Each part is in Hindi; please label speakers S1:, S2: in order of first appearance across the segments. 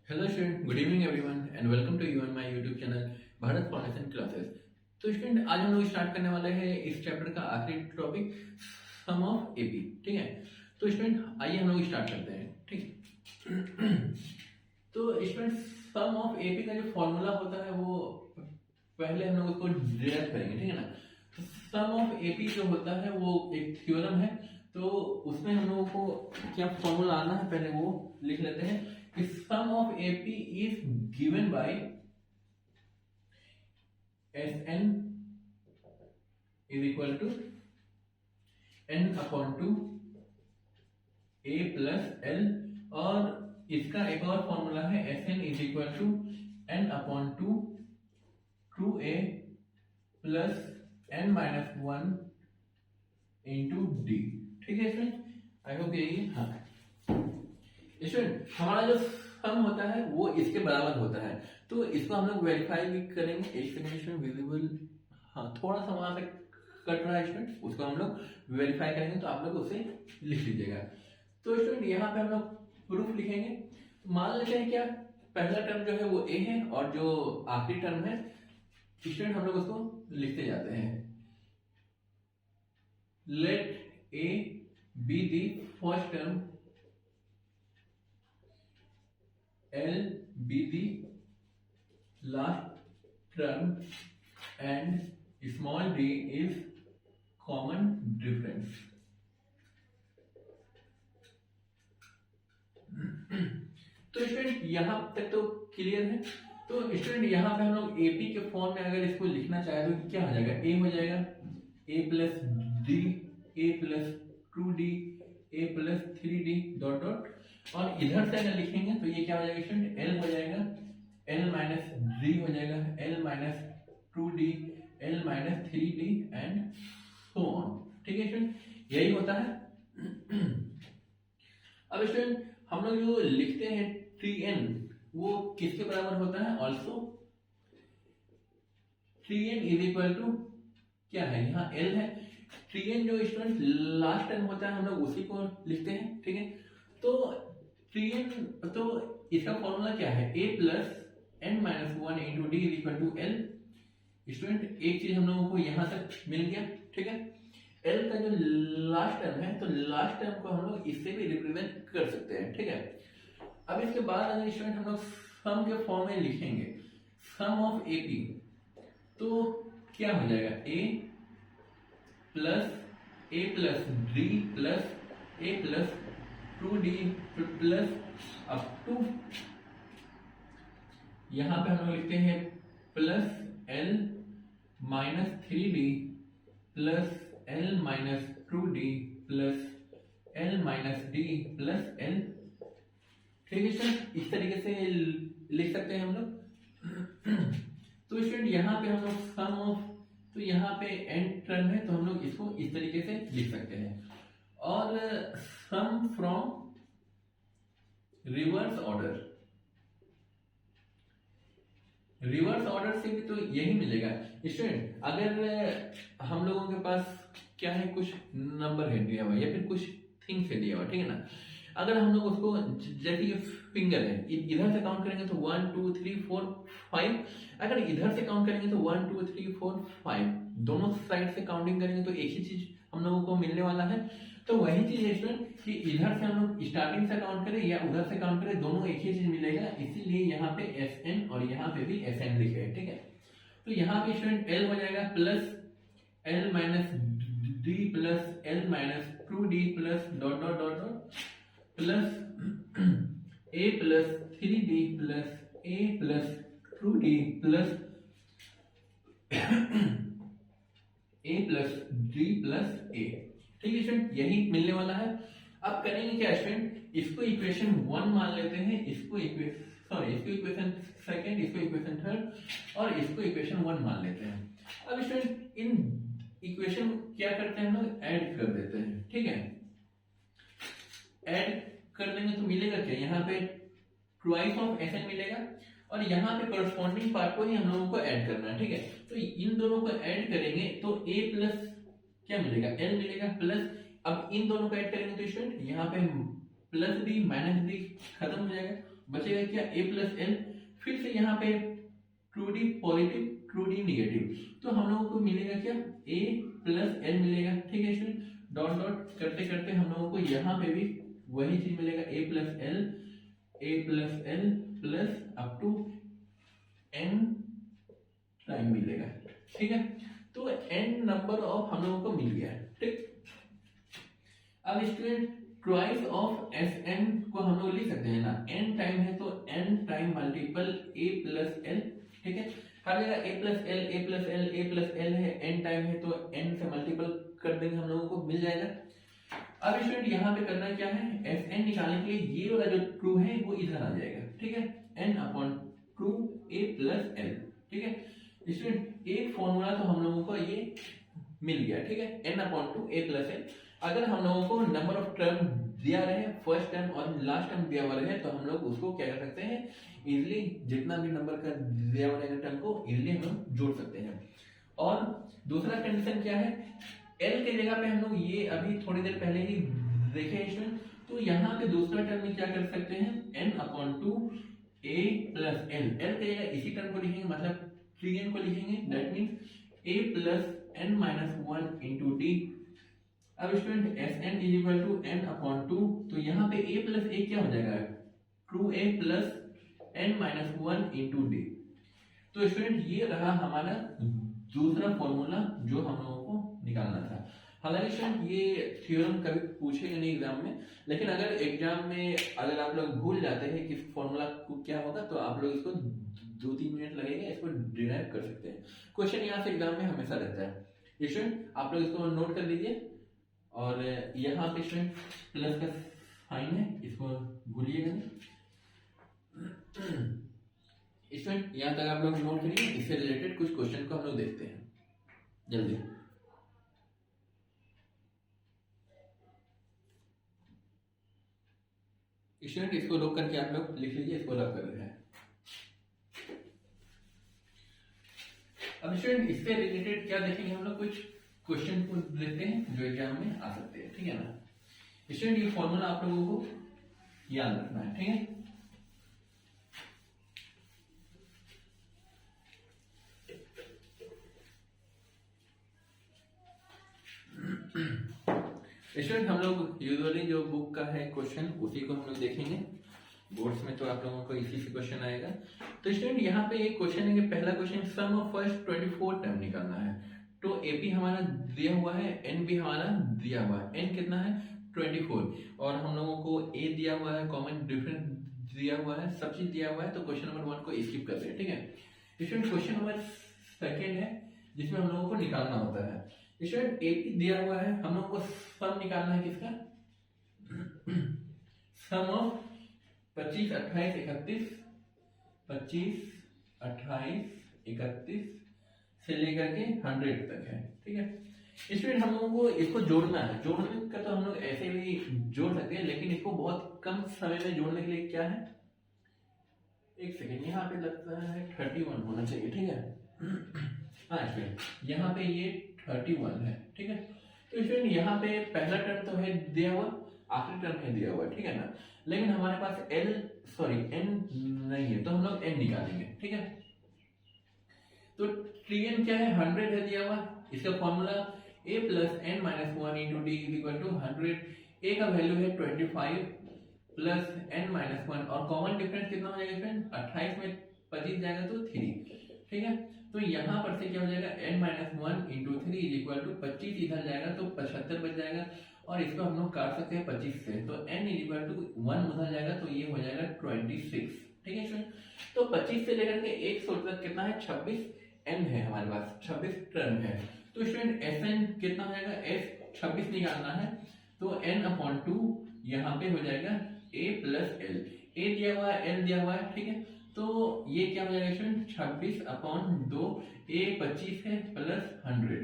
S1: Hello student, good evening everyone and welcome to you on my YouTube channel Bharat foundation classes. तो स्टूडेंट, आज हम लोग स्टार्ट करने वाले हैं इस चैप्टर का आखिरी टॉपिक सम ऑफ एपी। ठीक है, तो स्टूडेंट आइए हम लोग स्टार्ट करते हैं। ठीक तो स्टूडेंट, सम ऑफ एपी का जो फॉर्मूला होता है वो पहले हम लोग उसको डिराइव करेंगे। ठीक है ना। तो सम ऑफ एपी जो होता है वो एक थ्योरम है, तो उसमें हम लोगों को क्या फॉर्मूला आना है पहले वो लिख लेते हैं कि sum of AP is given by Sn is equal to n upon 2 a plus l, और इसका एक और फॉर्मूला है Sn is equal to n upon 2 2a plus n minus 1 into d। ठीक है स्टूडेंट, आई होप यही। हाँ स्टूडेंट, हमारा जो सम होता है वो इसके बराबर होता है, तो इसको हम लोग वेरीफाई भी करेंगे। एक्सप्लेनेशन विजिबल, हाँ थोड़ा सा वहां पे कट रहा है स्टूडेंट, उसको हम लोग वेरीफाई करेंगे, तो आप लोग उसे लिख लीजिएगा। तो स्टूडेंट यहाँ पे हम लोग प्रूफ लिखेंगे। तो मान लेते हैं क्या, पहला टर्म जो है वो ए है और जो आखिरी टर्म है स्टूडेंट हम लोग उसको लिखते जाते हैं। Let a be the first term, L be the last term, and small d is common difference। तो स्टूडेंट यहाँ तक तो क्लियर है। तो स्टूडेंट यहाँ पे हम लोग एपी के फॉर्म में अगर इसको लिखना चाहे तो क्या हो जाएगा, ए हो जाएगा A plus D, A plus 2d, A plus 3d dot dot, और इधर से अगर लिखेंगे तो ये क्या हो जाएगा स्टूडेंट, एल हो जाएगा एल माइनस डी हो जाएगा L minus 2d, L minus 3d and so on. ठीक है स्टूडेंट, यही होता है। अब स्टूडेंट हम लोग जो लिखते हैं Tn वो किसके बराबर होता है, also Tn is equal to क्या है, यहाँ L है। Tn जो स्टूडेंट लास्ट टर्म होता है हम लोग उसी को लिखते हैं। ठीक है, तो Tn, तो इसका फॉर्मूला क्या है, a plus n minus 1 into D is equal to L. Student एक चीज हम लोगों को यहां तक मिल गया। ठीक है, एल का जो लास्ट टर्म है तो लास्ट टर्म को हम लोग इससे भी रिप्रेजेंट कर सकते हैं। ठीक है, अब इसके बाद अगर स्टूडेंट हम लोग सम के फॉर्म में लिखेंगे सम ऑफ एपी, तो क्या हो जाएगा, A plus D plus A plus 2d plus up to, यहां पे हम लोग लिखते हैं plus L minus 3d plus L minus 2d plus L minus D plus L. ठीक है स्टूडेंट, इस तरीके से लिख सकते हैं हम लोग। तो स्टूडेंट यहाँ पे हम लोग सम ऑफ, तो यहाँ पे एंड टर्म है तो हम लोग इसको इस तरीके से लिख सकते हैं। और sum from reverse order, reverse order से भी तो यही मिलेगा स्टूडेंट। अगर हम लोगों के पास क्या है, कुछ नंबर है दिया हुआ या फिर कुछ थिंग्स है दिया हुआ, ठीक है ना, अगर हम लोग उसको जैसे ये फिंगर है इधर से काउंट करेंगे तो 1 2 3 4 5, अगर इधर से काउंट करेंगे तो 1 2 3 4 5, दोनों साइड से काउंटिंग करेंगे तो एक ही चीज हम लोगों को मिलने वाला है। तो वही चीज है स्टूडेंट कि इधर से हम लोग स्टार्टिंग से काउंट करें या उधर से काउंट करें, दोनों एक ही चीज मिलेगा, इसीलिए यहाँ पे Sn और यहाँ पे भी Sn लिखे है। ठीक है, तो यहाँ पे स्टूडेंट L हो जाएगा plus L minus D plus L minus 2d plus dot dot dot dot plus a plus 3d plus a plus 2d plus a plus d plus a। ठीक है स्टूडेंट, यही मिलने वाला है। अब करेंगे क्या स्टूडेंट, इसको इक्वेशन 1 मान लेते हैं, इसको इक्वेशन सेकंड, इसको इक्वेशन थर्ड और इसको इक्वेशन 1 मान लेते हैं। अब स्टूडेंट इन इक्वेशन क्या करते हैं हम लोग, ऐड कर देते हैं। ठीक है, ऐड कर लेंगे तो मिलेगा क्या, यहाँ पे ट्वाइस ऑफ Sn मिलेगा और यहाँ पे करस्पॉन्डिंग पार्ट को ही हम लोगों को ऐड करना है। ठीक है, तो इन दोनों को ऐड करेंगे तो a प्लस क्या मिलेगा, l मिलेगा प्लस, अब इन दोनों को ऐड करेंगे तो स्टूडेंट यहाँ पे प्लस डी माइनस डी खत्म हो जाएगा बचेगा क्या, a प्लस एल, फिर से यहाँ पे true D positive true D negative, तो हम लोगों को मिलेगा क्या, a प्लस एल मिलेगा। ठीक है स्टूडेंट, डॉट डॉट करते करते हम लोगों को यहाँ पे भी वही चीज मिलेगा, a plus L plus up to n time मिलेगा। ठीक है, तो n नंबर ऑफ हम लोगों को मिल गया है। ठीक, अब student twice of S N को हम लोग लिख सकते हैं ना, n टाइम है तो n time multiple a plus L. ठीक है, हर जगह a plus L a plus L a plus L है, n टाइम है तो n से मल्टीपल कर देंगे, हम लोगों को मिल जाएगा। अब स्टूडेंट यहाँ पे करना क्या है, एस एन निकालने के लिए ये वाला जो ट्रू है वो इधर आ जाएगा। ठीक है, n upon true a plus L. ठीक है स्टूडेंट, एक फॉर्मूला तो हम लोगों को ये मिल गया। ठीक है, n upon two a plus L. अगर हम लोगों को नंबर ऑफ टर्म दिया रहे, फर्स्ट टर्म और लास्ट टर्म दिया हुआ रहे, तो हम लोग उसको क्या कर सकते हैं, इजिली जितना भी नंबर का दिया हुआ रहेगा टर्म को इजिली हम लोग जोड़ सकते हैं। और दूसरा कंडीशन क्या है, l के जगह पे हम लोग ये अभी थोड़ी देर पहले ही देखे स्टूडेंट, तो यहाँ पे दूसरा टर्म में क्या कर सकते हैं, n upon two a plus L. l के जगह इसी टर्म को लिखेंगे, मतलब 3n को लिखेंगे, that means a plus n minus one into D. अब student S N is equal to N upon two, तो यहाँ पे a प्लस ए क्या हो जाएगा, two A plus N minus one into D. तो स्टूडेंट ये रहा हमारा दूसरा फॉर्मूला जो हम लोगों को निकालना था। हालांकि स्टूडेंट ये थ्योरम कभी पूछेगा नहीं एग्जाम में, लेकिन अगर एग्जाम में अगर आप लोग भूल जाते हैं कि फॉर्मूला क्या होगा, तो आप लोग इसको 2-3 मिनट लगेगा, इसको डिराइव कर सकते हैं। क्वेश्चन यहाँ से एग्जाम में हमेशा रहता है। स्टूडेंट आप लोग इसको नोट कर लीजिए, और यहाँ पे स्टूडेंट प्लस का साइन है, इसको भूलिएगा नहीं। स्टूडेंट यहाँ तक आप लोग नोट करिए, इससे रिलेटेड कुछ क्वेश्चन को हम लोग देखते हैं जल्दी। स्टूडेंट इसको रोक करके आप लोग लिख लीजिए, इसको रख कर रहे हैं। अब स्टूडेंट इससे रिलेटेड क्या देखेंगे हम लोग, कुछ क्वेश्चन को देखते हैं जो एग्जाम में आ सकते हैं। ठीक है ना स्टूडेंट, ये फॉर्मूला आप लोगों को याद रखना है। ठीक है, स्टूडेंट हम लोग यूजुअली जो बुक का है क्वेश्चन उसी को हम लोग देखेंगे। बोर्ड्स में तो आप लोगों को इसी से क्वेश्चन आएगा। तो स्टूडेंट यहाँ पे एक क्वेश्चन है कि पहला question sum of first 24 term निकालना है। तो एपी हमारा दिया हुआ है, एन भी हमारा दिया हुआ है। एन कितना है 24, और हम लोगों को ए दिया हुआ है, कॉमन डिफरेंस दिया हुआ है, सब चीज दिया हुआ है। तो क्वेश्चन नंबर 1 को स्किप करते हैं। ठीक है स्टूडेंट, क्वेश्चन नंबर 2 है जिसमें हम लोगों को निकालना होता है। स्टूडेंट एपी दिया हुआ है, हम लोगों को सम निकालना है किसका, सम ऑफ 25, 28, 31, 25, 28, 31 से लेकर के 100 तक है। ठीक है स्टूडेंट, हम लोगों को इसको जोड़ना है। जोड़ने का तो हम लोग ऐसे भी जोड़ सकते हैं, लेकिन इसको बहुत कम समय में जोड़ने के लिए क्या है, एक सेकेंड, यहाँ पे लगता है 31 होना चाहिए। ठीक है हाँ स्टूडेंट, यहाँ पे ये 31 है। ठीक है, तो स्टूडेंट यहाँ पे पहला टर्म तो है दिया हुआ, आखिरी टर्म है दिया हुआ। ठीक है ना, लेकिन हमारे पास n नहीं है, तो हम लोग n निकालेंगे। ठीक है, तो Tn क्या है, 100 है दिया हुआ। इसका formula a plus N minus one into D is equal to 100। a का वैल्यू है 25 प्लस एन माइनस वन, और कॉमन डिफरेंस कितना हो जाएगा फ्रेंड, 28 में 25 जाएगा तो 3। ठीक है, तो यहाँ पर से क्या हो जाएगा, n minus one into three is equal to 25 इधर जाएगा तो 75 बच जाएगा, और इसको हम लोग काट सकते हैं 25 से, तो n इज इक्वल टू 1 उधर जाएगा तो ये हो जाएगा 26। ठीक है स्टूडेंट, तो 25 से लेकर के 100 तक कितना है, 26 n है हमारे पास, 26 टर्म है। तो स्टूडेंट Sn कितना हो जाएगा, S 26 निकालना है, तो n अपॉन 2 यहाँ पे हो जाएगा a प्लस एल। a दिया हुआ है, l दिया हुआ है। ठीक है, तो ये क्या हो जाएगा स्टूडेंट, 26 अपॉन 2, a 25 है प्लस 100,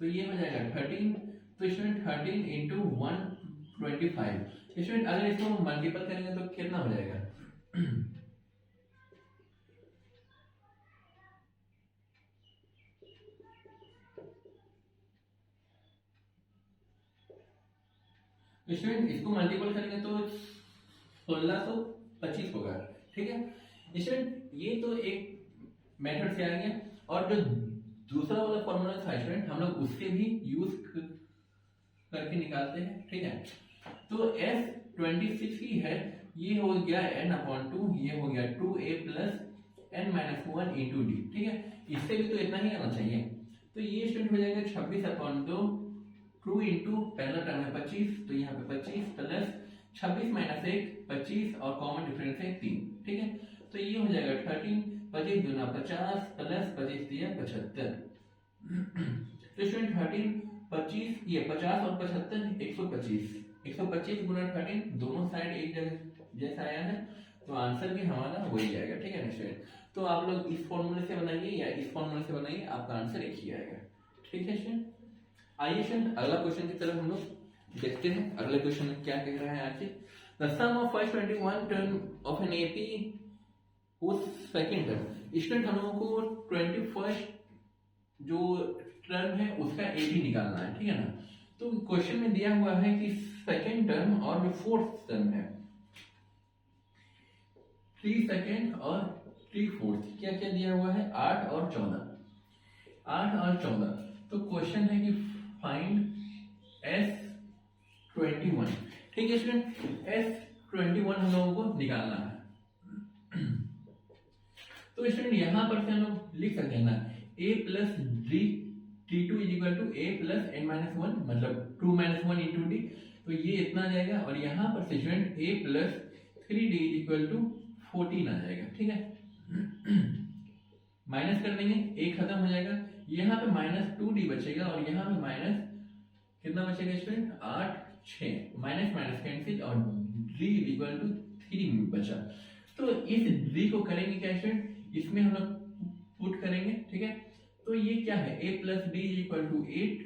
S1: तो ये हो जाएगा 13। तो स्टूडेंट 13 इंटू 125, स्टूडेंट अगर इसको मल्टीपल करेंगे तो कितना हो जाएगा, स्टूडेंट इसको मल्टीपल करेंगे तो 1625 25 होगा, ठीक है स्टूडेंट। ये तो एक मेथड से आ गया, और जो दूसरा वाला फॉर्मूला था स्टूडेंट हम लोग उससे भी यूज करके निकालते हैं, ठीक है। तो S26 की है, ये हो गया n/2, ये हो गया 2a plus n-1 into D, ठीक है। इससे भी तो इतना ही आना चाहिए, तो ये स्टूडेंट हो जाएगा 26/2 2 इंटू पहला टर्म है 25, तो यहाँ पे 25 प्लस 26 माइनस 1 25 और कॉमन डिफरेंस है 3, ठीक है। तो ये हो जाएगा 13, 25 दूना 50 प्लस 25 दिया 75। तो स्टूडेंट 13 25 ये 50 और 75 125 गुना 13 दोनों साइड एक जगह जैसा आया है, तो आंसर भी हमारा वही आएगा, ठीक है ना स्टूडेंट। तो आप लोग इस फॉर्मूले से बनाइए या इस फॉर्मूले से बनाइए, आपका आंसर एक ही आएगा, ठीक है स्टूडेंट। आइए स्टूडेंट अगला क्वेश्चन की तरफ हम लोग देखते हैं। अगले क्वेश्चन में क्या कह रहा है आगे, the sum of first 21 term of an AP whose second term. Student हम लोगों को 21 जो टर्म है उसका एपी निकालना है, ठीक है ना। तो क्वेश्चन में दिया हुआ है कि सेकंड टर्म और जो फोर्थ टर्म है 3 सेकंड और 3 फोर्थ, क्या क्या दिया हुआ है 8 और 14। तो क्वेश्चन है कि फाइंड S21, ठीक है स्टूडेंट। S21 हम लोगों को निकालना है। तो स्टूडेंट यहां पर से हम लोग लिख सकते हैं ना a plus D t2 is equal to a plus n-1, मतलब 2-1 इंटू डी, तो ये इतना आ जाएगा। और यहाँ पर से student a plus 3d is equal to 14 आ जाएगा, ठीक है। माइनस कर देंगे, a खत्म हो जाएगा, यहाँ पे -2d बचेगा और यहाँ पे माइनस कितना बचेगा स्टूडेंट 8 6 माइनस माइनस कैंसिल और d इज इक्वल टू 3 बचा। तो इस d को करेंगे क्या स्टूडेंट, इसमें हम लोग पुट करेंगे, ठीक है। तो ये क्या है a plus D is equal to 8।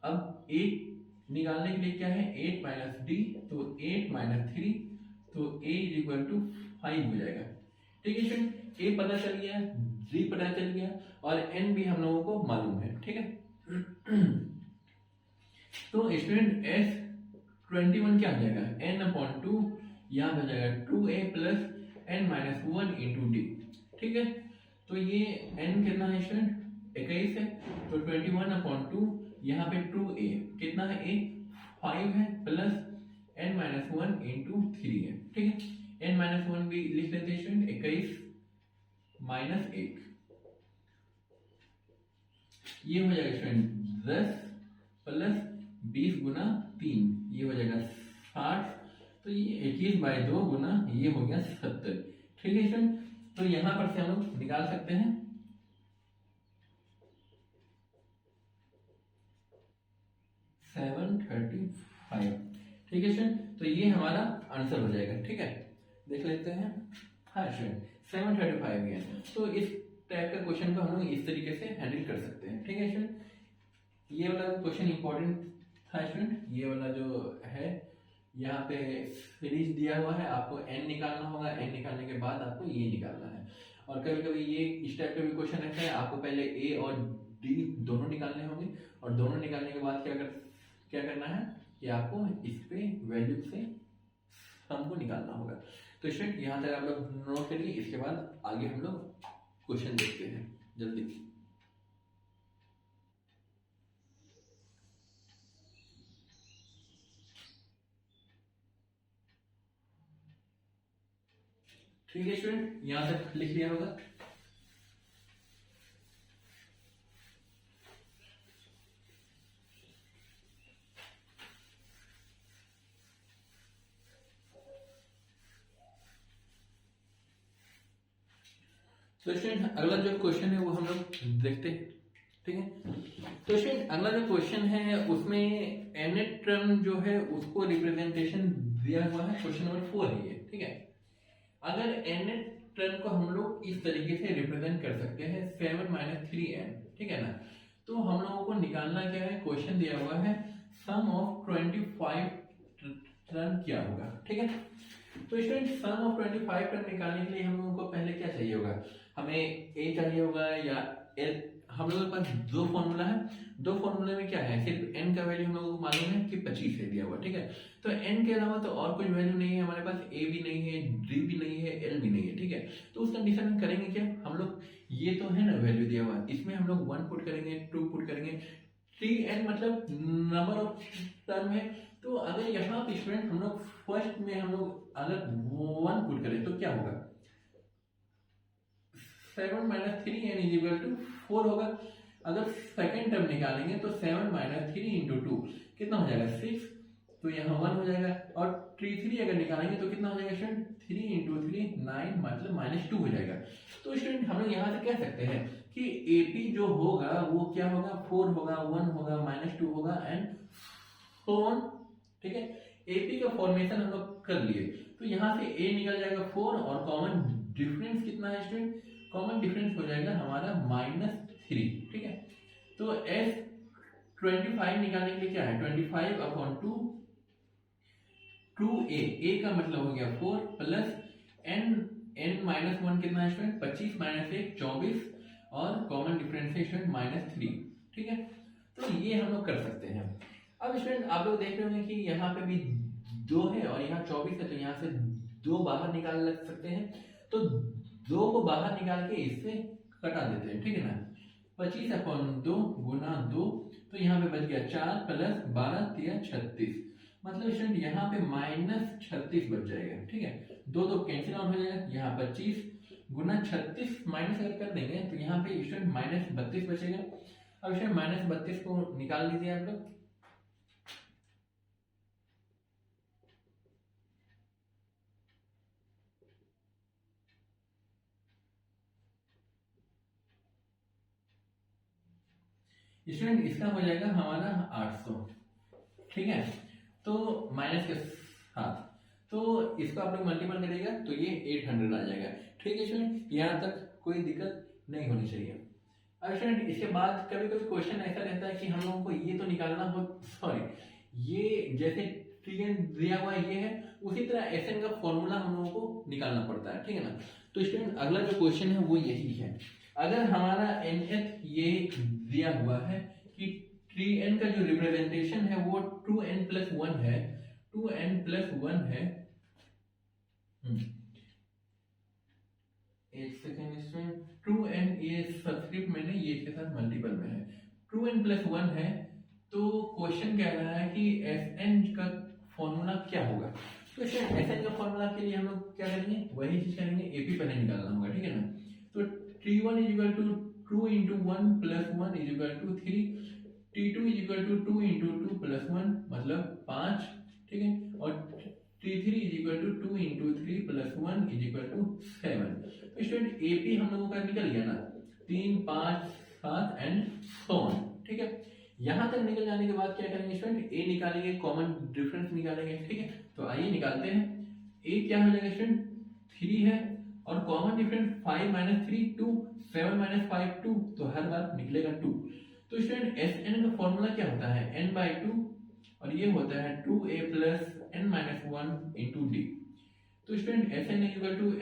S1: अब 8 निकालने के लिए क्या है 8 माइनस डी, तो 8 माइनस 3, तो a इज इक्वल टू 5 हो जाएगा, ठीक है स्टूडेंट। a पता चल गया, d पता चल गया और n भी हम लोगों को मालूम है, ठीक है। तो स्टूडेंट S21 क्या हो जाएगा n/2, यहाँ पे हो जाएगा 2a plus n-1 into D, ठीक है। तो ये n कितना है स्टूडेंट 21 है, तो 21/2 यहाँ पे 2a कितना है a 5 है प्लस n-1 इंटू 3 है, ठीक है। n-1 भी लिख लेते हैं स्टूडेंट 21 माइनस 1, ये हो जाएगा स्टूडेंट 10 प्लस 20 गुना 3, ये हो जाएगा 60, तो ये 21/2 गुना ये हो गया 70, ठीक है स्टूडेंट। तो यहां पर से हम लोग निकाल सकते हैं 735, ठीक है स्टूडेंट। तो ये हमारा आंसर हो जाएगा, ठीक है। देख लेते हैं, हाँ स्टूडेंट 735 है। तो इस टाइप का क्वेश्चन को हम लोग इस तरीके से हैंडल कर सकते हैं, ठीक है स्टूडेंट। ये वाला क्वेश्चन इंपॉर्टेंट था स्टूडेंट, ये वाला जो है यहाँ पे सीरीज दिया हुआ है, आपको n निकालना होगा, n निकालने के बाद आपको ये निकालना है। और कभी कभी ये इस टाइप का भी क्वेश्चन रहता है, आपको पहले a और d दोनों निकालने होंगे और दोनों निकालने के बाद क्या करना है कि आपको इस पे वैल्यू से सम को निकालना होगा। तो स्टूडेंट यहाँ तक आप लोग नोट करिए, इसके बाद आगे हम लोग क्वेश्चन देखते हैं जल्दी। ठीक है स्टूडेंट, यहां तक लिख लिया होगा। तो स्टूडेंट अगला जो क्वेश्चन है वो हम लोग देखते हैं, ठीक है। तो स्टूडेंट अगला जो क्वेश्चन है उसमें nth टर्म जो है उसको रिप्रेजेंटेशन दिया हुआ है, क्वेश्चन नंबर 4 है ये, ठीक है। अगर nth टर्म को हम लोग इस तरीके से रिप्रेजेंट कर सकते हैं 7 - 3n, ठीक है ना। तो हम लोगों को निकालना क्या है, क्वेश्चन दिया हुआ है सम ऑफ 25 टर्म क्या होगा, ठीक है। तो स्टूडेंट सम ऑफ 25 टर्म निकालने के लिए हम लोगों को पहले क्या चाहिए होगा, हमें ए चाहिए होगा या एल। हम लोगों के पास दो फॉर्मूला है, दो फॉर्मूले में क्या है, सिर्फ एन का वैल्यू हम लोगों को मालूम है कि 25 है दिया हुआ, ठीक है। तो एन के अलावा तो और कुछ वैल्यू नहीं है हमारे पास, ए भी नहीं है, डी भी नहीं है, एल भी नहीं है, ठीक है। तो उस कंडीशन में करेंगे क्या हम लोग, ये तो है ना वैल्यू दिया हुआ, इसमें हम लोग 1 पुट करेंगे, 2 पुट करेंगे, 3n मतलब नंबर ऑफ टर्म है। तो अगर यहाँ पे स्टूडेंट हम लोग फर्स्ट में हम लोग अगर 1 पुट करें तो क्या होगा, 7 minus 3n is equal to 4 होगा। अगर सेकेंड टर्म निकालेंगे तो 7 माइनस 3 इंटू 2 कितना हो जाएगा 6, तो यहाँ 1 हो जाएगा। और 3 अगर निकालेंगे तो कितना हो जाएगा स्टूडेंट, 3 इंटू 3 9 मतलब -2 हो जाएगा। तो स्टूडेंट हम लोग यहाँ से कह सकते हैं कि एपी जो होगा वो क्या होगा, 4 होगा, 1 होगा, -2 होगा एंड सो ऑन, ठीक है। एपी का फॉर्मेशन हम लोग कर लिए, तो यहाँ से ए निकल जाएगा 4 और कॉमन डिफरेंस कितना है स्टूडेंट, कॉमन डिफरेंस हो जाएगा हमारा -3, ठीक है। तो एस 25 निकालने के लिए क्या है, 25/2 2a का मतलब हो गया 4 प्लस n माइनस 1 कितना है स्टूडेंट, 25 माइनस 1 24 और कॉमन डिफरेंस है स्टूडेंट -3, ठीक है। तो ये हम लोग कर सकते हैं। अब स्टूडेंट आप लोग देख रहे होंगे कि यहाँ पे भी 2 है और यहाँ 24 है, तो यहाँ से 2 बाहर निकाल सकते हैं। तो 2 को बाहर निकाल के इससे कटा देते हैं, ठीक है ना। 25/2 गुना 2, तो यहाँ पे बच गया 4 प्लस 12 3 36, मतलब स्टूडेंट यहाँ पे -36 बच जाएगा, ठीक है। 2 तो कैंसिल आउट हो जाएगा, यहाँ 25 गुना 36 माइनस अगर कर देंगे तो यहाँ पे स्टूडेंट -32 बचेगा। अब स्टूडेंट -32 को निकाल लीजिए आप लोग। स्टूडेंट इसका हो जाएगा हमारा 800, ठीक है। तो माइनस के साथ तो इसको आप लोग मल्टीपल करिएगा तो ये 800 आ जाएगा, ठीक है स्टूडेंट। यहाँ तक कोई दिक्कत नहीं होनी चाहिए। अब स्टूडेंट इसके बाद कभी कभी क्वेश्चन ऐसा रहता है कि हम लोगों को ये तो निकालना हो, सॉरी ये जैसे Tn दिया हुआ ये है उसी तरह Sn का फॉर्मूला हम लोगों को निकालना पड़ता है, ठीक है ना। तो स्टूडेंट अगला जो क्वेश्चन है वो यही है। अगर हमारा nth ये दिया हुआ है कि Tn का जो रिप्रेजेंटेशन है वो 2n+1 है, 2n+1 है, एक सेकेंड स्टूडेंट, 2n ये सब्सक्रिप्ट में नहीं, ये इसके साथ मल्टीपल में है, 2n+1 है। तो क्वेश्चन कह रहा है कि Sn का फॉर्मूला क्या होगा। तो Sn का फॉर्मूला के लिए हम लोग क्या करेंगे, वही चीज करेंगे, एपी पहले निकालना होगा, ठीक है ना। तो T1 = 2 × 1 + 1 = 3, T2 = 2 × 2 + 1 मतलब 5, ठीक है। और T3 = 2 × 3 + 1 = 7। तो स्टूडेंट एपी हम लोगों का निकल गया ना, 3 5 7 एंड सो ऑन, ठीक है। यहां तक निकल जाने के बाद क्या करेंगे स्टूडेंट, ए निकालेंगे, कॉमन डिफरेंस निकालेंगे, ठीक है। तो आइए निकालते हैं। ए क्या हो जाएगा स्टूडेंट, 3 है और कॉमन डिफरेंस 5 - 3 2, 7 - 5 2, तो हर बार निकलेगा 2। तो स्टूडेंट Sn का फॉर्मूला क्या होता है, n/2 और ये होता है 2a + n-1 × d। तो स्टूडेंट Sn =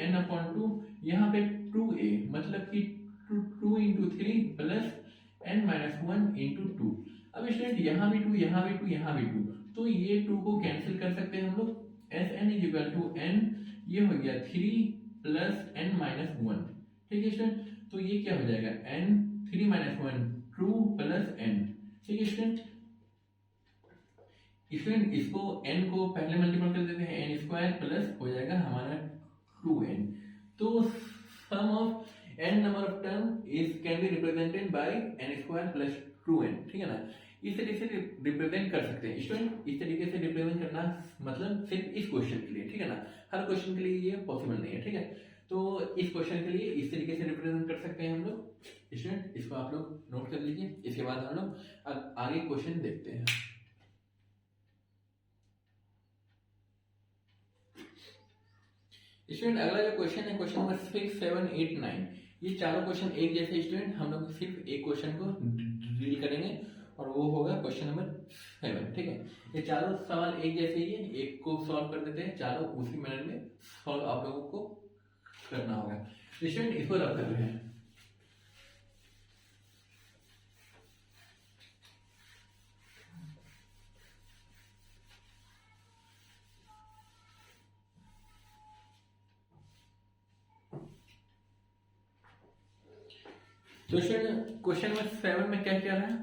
S1: n/2, यहाँ पे 2a मतलब कि 2 × 3 + n-1 × 2। अब स्टूडेंट यहाँ भी 2, यहाँ भी 2, यहाँ भी 2, तो ये 2 को कैंसिल कर सकते हैं हम लोग। Sn = n, ये हो गया 3 + n-1, ठीक है स्टूडेंट। तो ये क्या हो जाएगा, n 3 - 1 2 + n, ठीक है स्टूडेंट। स्टूडेंट इसको n को पहले मल्टीपल कर देते हैं, n² प्लस हो जाएगा हमारा 2n। तो sum of n number of term is can be represented by n² + 2n, ठीक है ना। इस तरीके से रिप्रेजेंट कर सकते हैं स्टूडेंट। इस तरीके से रिप्रेजेंट करना मतलब सिर्फ इस क्वेश्चन के लिए, ठीक है ना, हर क्वेश्चन के लिए ये पॉसिबल नहीं है, ठीक है। तो इस क्वेश्चन के लिए इस तरीके से रिप्रेजेंट कर सकते हैं हम लोग स्टूडेंट। इसको आप लोग नोट कर लीजिए। इसके बाद हम लोग आगे क्वेश्चन देखते हैं। स्टूडेंट अगला जो क्वेश्चन है, क्वेश्चन नंबर 6 7 8 9, ये चारों क्वेश्चन एक जैसे स्टूडेंट, हम लोग सिर्फ एक क्वेश्चन को डील करेंगे और वो होगा क्वेश्चन नंबर 7, ठीक है। ये चारों सवाल एक जैसे ही है, एक को सॉल्व कर देते हैं, चारों उसी मैनर में सॉल्व आप लोगों को करना होगा। स्टूडेंट इसको रब कर रहे हैं। क्वेश्चन नंबर 7 में क्या कह रहा है?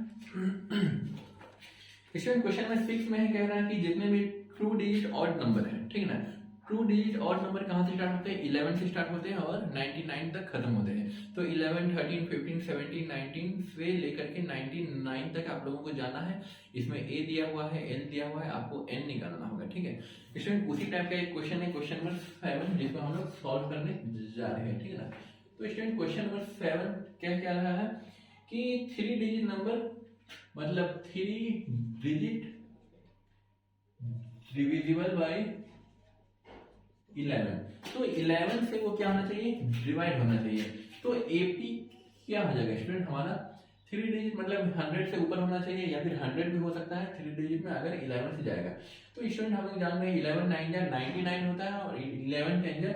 S1: क्वेश्चन नंबर 6 में कह रहा है कि जितने भी ट्रू डिजिट ऑड नंबर है, ठीक है ना, ट्रू डिजिट ऑड नंबर कहाँ से स्टार्ट होते हैं? 11 से स्टार्ट होते हैं और 99 तक खत्म होते हैं। तो 11, 13, 15, 17, 19 से लेकर के 99 तक आप लोगों को जाना है। इसमें ए दिया हुआ है, एल दिया हुआ है, आपको एन निकालना होगा, ठीक है। स्टूडेंट उसी टाइप का एक क्वेश्चन है, क्वेश्चन नंबर 7, जिसको हम लोग सॉल्व करने जा रहे हैं, ठीक है ना। तो स्टूडेंट क्वेश्चन नंबर 7 क्या कह रहा है कि 3 डिजिट नंबर मतलब 3 डिजिट डिविजिबल बाय 11। तो 11 से वो क्या होना चाहिए? डिवाइड होना चाहिए। तो एपी क्या हो जाएगा स्टूडेंट हमारा? 3 डिजिट मतलब 100 से ऊपर होना चाहिए या फिर 100 भी हो सकता है 3 डिजिट में अगर 11 से जाएगा। तो स्टूडेंट हम लोग जान रहे हैं 11 9 जा 99 होता है और 11 10 जा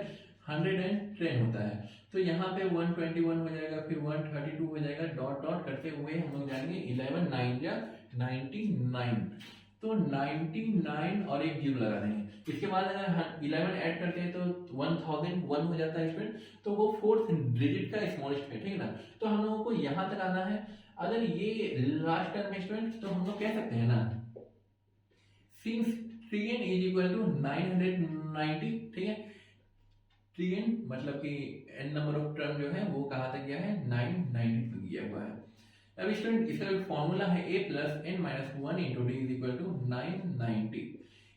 S1: 110 होता है। तो यहाँ पे 121 हो जाएगा, फिर 132 हो जाएगा, डॉट डॉट करते हुए हम लोग जाएंगे 11 9 जा 99। तो 99 और एक जीरो लगा देंगे। इसके बाद अगर 11 ऐड करते हैं तो 1001 हो जाता है स्टूडेंट। तो वो 4th डिजिट का स्मॉलेस्ट है, ठीक है ना। तो हम लोगों को यहाँ तक आना है। अगर ये लास्ट टर्म है स्टूडेंट तो हम लोग कह सकते हैं ना, since 3n is equal to 990, ठीक है। 3n मतलब कि n नंबर ऑफ टर्म जो है वो कहाँ तक गया है? 990 तक गया हुआ है। अब स्टूडेंट इसका फॉर्मूला है a plus n minus 1 into D is equal to 990।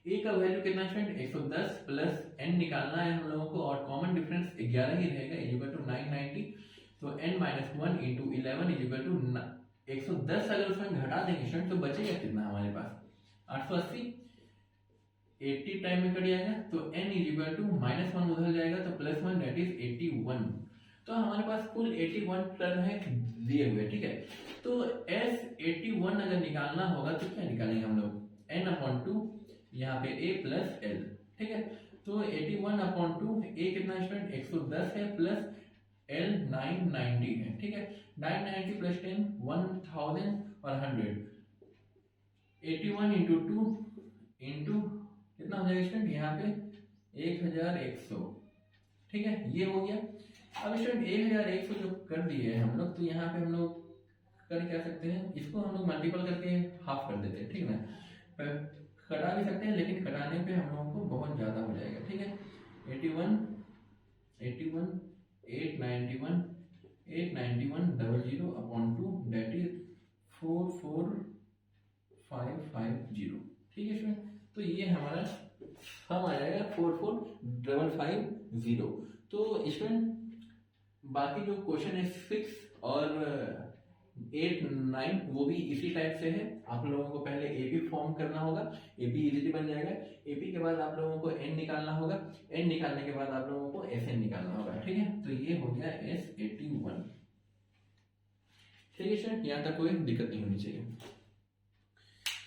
S1: a का वैल्यू कितना स्टूडेंट? 110 प्लस n निकालना है हम लोगों को और कॉमन डिफरेंस 11 ही रहेगा इज इक्वल टू 990। तो n minus 1 into 11 is equal to 110। अगर उसमें घटा देंगे स्टूडेंट तो बचेगा कितना हमारे पास? 880। 80 टाइम में कट जाएगा तो n इज इक्वल टू -1 उधर जाएगा तो +1 दैट इज 81। तो हमारे पास कुल 81 टर्म है दिए हुए, ठीक है। तो s 81 अगर निकालना होगा तो क्या निकालेंगे हम लोग? n/2 यहाँ पे a प्लस l, ठीक है। तो 81/2 a कितना स्टूडेंट? 110 है प्लस l 990 है, ठीक है। 990 प्लस 10 1000 और 100। 81 इंटू 2 इंटू कितना हो जाएगा स्टूडेंट? यहाँ पे 1100, ठीक है। ये हो गया। अब स्टूडेंट 1100 जो कर दिए हम लोग तो यहाँ पे हम लोग कर क्या सकते हैं? इसको हम लोग मल्टीपल करके हाफ कर देते हैं, ठीक है ना। कटा भी सकते हैं लेकिन कटाने पे हम लोगों को बहुत ज़्यादा हो जाएगा, ठीक है। 81 891 00/2 दैट इज 44550, ठीक है स्टूडेंट। तो ये हमारा हम आ जाएगा 44550। तो स्टूडेंट बाकी जो क्वेश्चन है 6 और 8 9 वो भी इसी टाइप से है। आप लोगों को पहले एपी फॉर्म करना होगा, एपी इजीली बन जाएगा। एपी के बाद आप लोगों को एन निकालना होगा, एन निकालने के बाद आप लोगों को एस एन निकालना होगा, ठीक है। तो ये हो गया S81, ठीक है स्टूडेंट। यहाँ तक कोई दिक्कत नहीं होनी चाहिए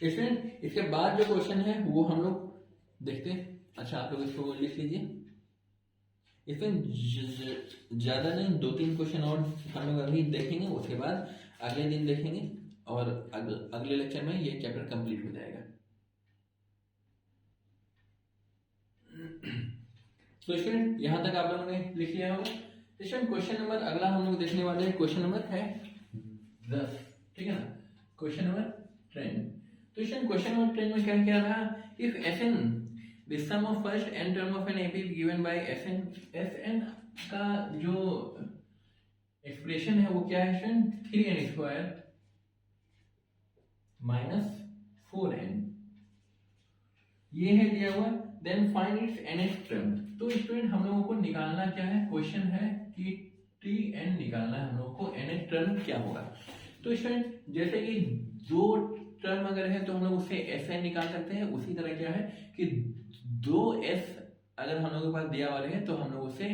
S1: स्टूडेंट। इसके बाद जो क्वेश्चन है वो हम लोग देखते हैं। अच्छा आप लोग इसको लिख लीजिए। इसमें ज्यादा नहीं 2-3 क्वेश्चन और हम लोग अभी देखेंगे, उसके बाद अगले दिन देखेंगे और अगले लेक्चर में ये चैप्टर कंप्लीट हो जाएगा। तो स्टूडेंट यहाँ तक आप लोगों ने लिख लिया होगा। स्टूडेंट क्वेश्चन नंबर अगला हम लोग देखने वाले हैं, क्वेश्चन नंबर है 10, ठीक है ना। Question number 10। तो स्टूडेंट क्वेश्चन नंबर 10 में क्या कह रहा है? If Sn the sum of first n term of an AP is given by Sn का जो एक्सप्रेशन है वो क्या है स्टूडेंट? 3n² - 4n ये है दिया हुआ। Then find its nth term. तो स्टूडेंट हम लोगों को निकालना क्या है? क्वेश्चन है कि Tn निकालना है हम लोगों को, nth टर्म क्या होगा। तो स्टूडेंट जैसे कि 2 टर्म अगर है तो हम लोग उससे Sn निकाल सकते हैं। उसी तरह क्या है कि 2s अगर हम लोगों के पास दिया हुआ है तो हम लोग उससे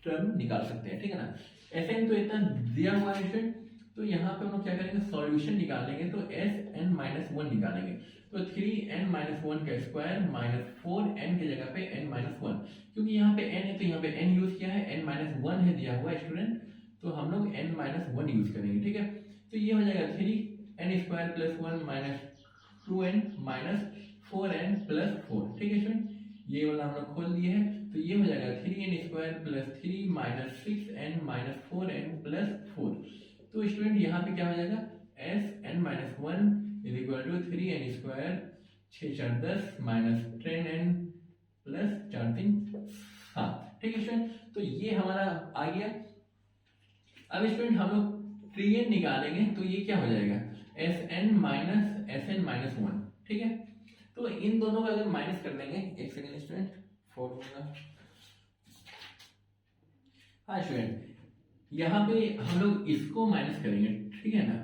S1: टर्म निकाल सकते हैं, ठीक है ना। Sn तो इतना दिया हुआ है स्टूडेंट, तो यहाँ पे हम लोग क्या करेंगे? सॉल्यूशन निकालेंगे तो Sn-1 निकालेंगे। तो 3n-1 का स्क्वायर -4n की जगह पे n-1, क्योंकि यहाँ पे n है तो यहाँ पे n यूज किया है, n-1 है दिया हुआ स्टूडेंट, तो हम लोग n-1 यूज करेंगे, ठीक है। तो ये हो जाएगा 3n² + 1 - 2n - 4n + 4, ठीक है स्टूडेंट। ये वाला हम लोग खोल दिए हैं, तो ये हो जाएगा 3n² + 3 - 6n - 4n + 4। तो स्टूडेंट यहाँ पे क्या हो जाएगा, Sn-1 = 3n², 6 × 4 = 10 - 10n + 4 × 3 = 7, ठीक है स्टूडेंट। तो ये हमारा आ गया। अब स्टूडेंट हम लोग 3n निकालेंगे, तो ये क्या हो जाएगा, Sn - 1, ठीक है। तो इन दोनों का अगर माइनस कर देंगे, एक सेकेंड स्टूडेंट, फॉर्मूला, हाँ स्टूडेंट, यहाँ पे हम लोग इसको माइनस करेंगे, ठीक है ना।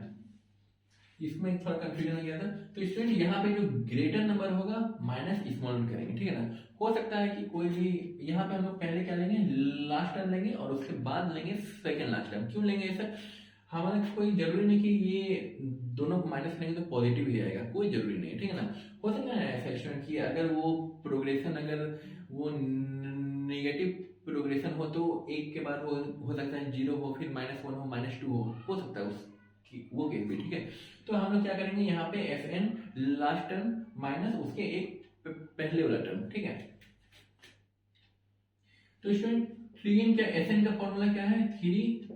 S1: इसमें थोड़ा कंफ्यूजन हो गया था। तो स्टूडेंट यहाँ पे जो ग्रेटर नंबर होगा माइनस स्मॉल करेंगे, ठीक है ना। हो सकता है कि कोई भी, यहाँ पे हम लोग पहले क्या लेंगे, लास्ट टर्म लेंगे और उसके बाद लेंगे सेकेंड लास्ट टर्म। क्यों लेंगे ऐसा, हमारा कोई जरूरी नहीं कि ये दोनों को माइनस लेंगे तो पॉजिटिव ही आएगा, कोई जरूरी नहीं है, ठीक है ना। हो सकता है ऐसा स्टूडेंट कि अगर वो प्रोग्रेशन, अगर वो नेगेटिव प्रोग्रेशन हो तो एक के बाद वो हो सकता है 0 हो, फिर -1 हो, -2 हो सकता है उसकी वो केस भी, ठीक है। तो हम लोग क्या करेंगे, यहाँ पे Sn लास्ट टर्म माइनस उसके एक पहले वाला टर्म, ठीक है। तो स्टूडेंट 3n का Sn का फॉर्मूला क्या है, 3n²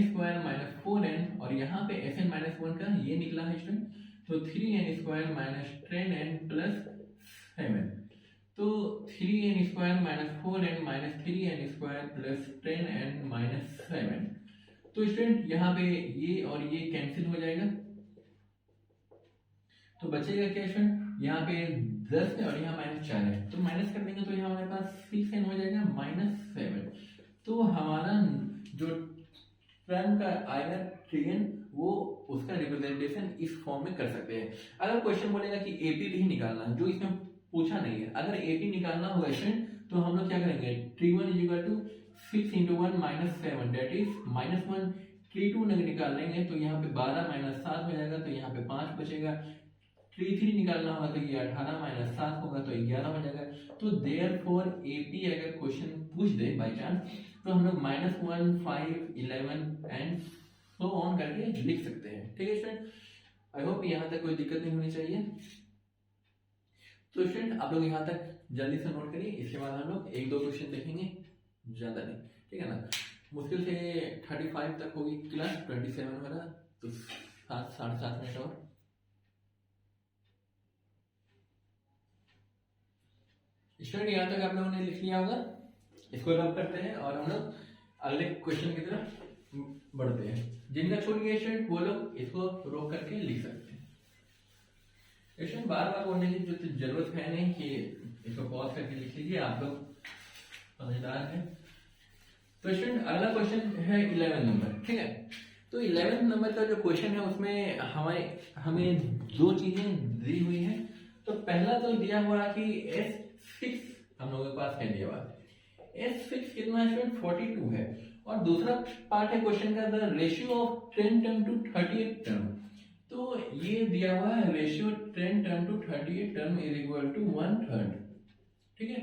S1: - 4n, और यहाँ पे Sn - 1 का ये निकला है स्टूडेंट, तो 3n² - 10n + 7। तो 3n² - 4n - 3n² + 10n - 7। तो स्टूडेंट यहाँ पे ये और ये कैंसिल हो जाएगा, तो बचेगा क्या स्टूडेंट, यहाँ पे 10 है और यहाँ -4 है, तो माइनस कर देंगे तो यहाँ हमारे पास 6n हो जाएगा -7। तो हमारा जो टर्म का आएगा 3n, वो उसका रिप्रेजेंटेशन इस फॉर्म में कर सकते हैं। अगर क्वेश्चन बोलेगा कि AP भी निकालना है, जो इसमें पूछा नहीं है, अगर AP निकालना होगा स्टूडेंट, तो हम लोग क्या करेंगे, 3(1 = 6 × 1 - 7, दैट इज -1। 3(2) निकाल लेंगे तो यहाँ पे 12 - 7 हो जाएगा, तो यहाँ पे 5 बचेगा। 3 निकालना होगा तो ये 18 - 7 होगा, तो 11 हो जाएगा। तो देयरफॉर AP अगर क्वेश्चन पूछ दे बाय चांस, तो हम लोग -1, 5, 11 एंड सो ऑन करके लिख सकते हैं, ठीक है स्टूडेंट। आई होप यहाँ तक कोई दिक्कत नहीं होनी चाहिए। तो स्टूडेंट आप लोग यहाँ तक जल्दी से नोट करिए, इसके बाद हम लोग 1-2 क्वेश्चन देखेंगे, ज्यादा नहीं, ठीक है ना। मुश्किल से 35 तक होगी क्लास, 27 हो रहा, तो 7-7.5 मिनट और। स्टूडेंट यहाँ तक आप लोगों ने लिख लिया होगा, इसको रब करते हैं और हम लोग अगले क्वेश्चन की तरफ बढ़ते हैं। जिनका छूट गया स्टूडेंट वो लोग इसको रोक करके लिख सकते हैं। स्टूडेंट बार बार बोलने की जो जरूरत है नहीं कि इसको पॉज करके लिख लीजिए, आप लोग समझदार हैं। तो स्टूडेंट अगला क्वेश्चन है 11 नंबर, ठीक है। तो 11 नंबर का जो क्वेश्चन है उसमें हमें 2 चीजें दी हुई हैं। तो पहला तो दिया हुआ है कि S6 हम लोगों के पास है दिया हुआ, S6 कितना है स्टूडेंट, 42 है। और दूसरा पार्ट है क्वेश्चन का, the ratio of 10 term to 38 term. तो ये दिया हुआ है ratio 10 term to 38 term is equal to 1/3, ठीक है,